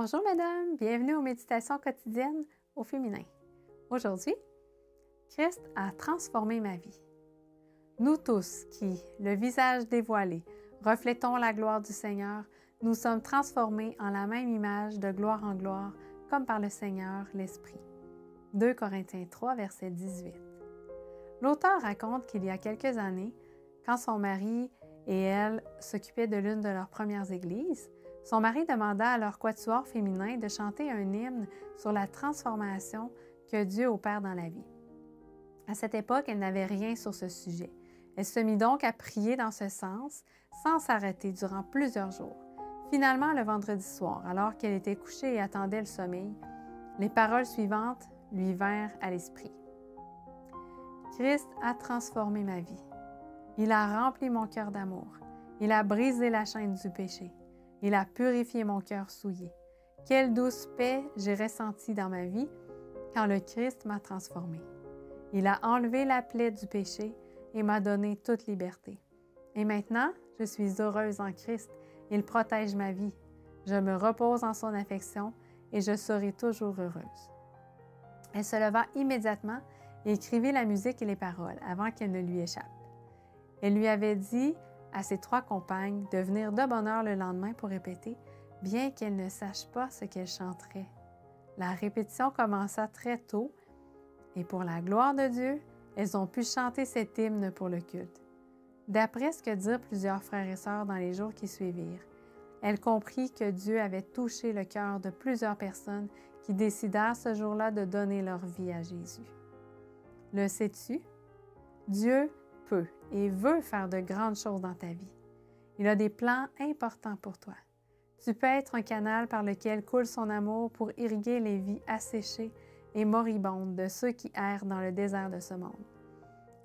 Bonjour madame, bienvenue aux méditations quotidiennes au féminin. Aujourd'hui, Christ a transformé ma vie. Nous tous qui, le visage dévoilé, reflétons la gloire du Seigneur, nous sommes transformés en la même image de gloire en gloire, comme par le Seigneur l'Esprit. 2 Corinthiens 3, verset 18. L'auteur raconte qu'il y a quelques années, quand son mari et elle s'occupaient de l'une de leurs premières églises, son mari demanda à leur quatuor féminin de chanter un hymne sur la transformation que Dieu opère dans la vie. À cette époque, elle n'avait rien sur ce sujet. Elle se mit donc à prier dans ce sens, sans s'arrêter durant plusieurs jours. Finalement, le vendredi soir, alors qu'elle était couchée et attendait le sommeil, les paroles suivantes lui vinrent à l'esprit. « Christ a transformé ma vie. Il a rempli mon cœur d'amour. Il a brisé la chaîne du péché. Il a purifié mon cœur souillé. Quelle douce paix j'ai ressentie dans ma vie quand le Christ m'a transformée. Il a enlevé la plaie du péché et m'a donné toute liberté. Et maintenant, je suis heureuse en Christ. Il protège ma vie. Je me repose en son affection et je serai toujours heureuse. » Elle se leva immédiatement et écrivit la musique et les paroles avant qu'elle ne lui échappe. Elle lui avait dit à ses 3 compagnes de venir de bonne heure le lendemain pour répéter, bien qu'elles ne sachent pas ce qu'elles chanteraient. La répétition commença très tôt et pour la gloire de Dieu, elles ont pu chanter cet hymne pour le culte. D'après ce que dirent plusieurs frères et sœurs dans les jours qui suivirent, elle comprit que Dieu avait touché le cœur de plusieurs personnes qui décidèrent ce jour-là de donner leur vie à Jésus. Le sais-tu? Dieu peut et veut faire de grandes choses dans ta vie. Il a des plans importants pour toi. Tu peux être un canal par lequel coule son amour pour irriguer les vies asséchées et moribondes de ceux qui errent dans le désert de ce monde.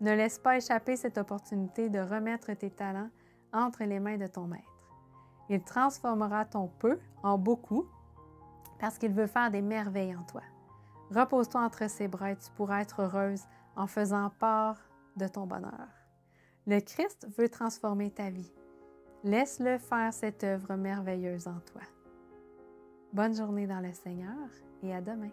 Ne laisse pas échapper cette opportunité de remettre tes talents entre les mains de ton Maître. Il transformera ton peu en beaucoup parce qu'il veut faire des merveilles en toi. Repose-toi entre ses bras et tu pourras être heureuse en faisant part de ton bonheur. Le Christ veut transformer ta vie. Laisse-le faire cette œuvre merveilleuse en toi. Bonne journée dans le Seigneur et à demain.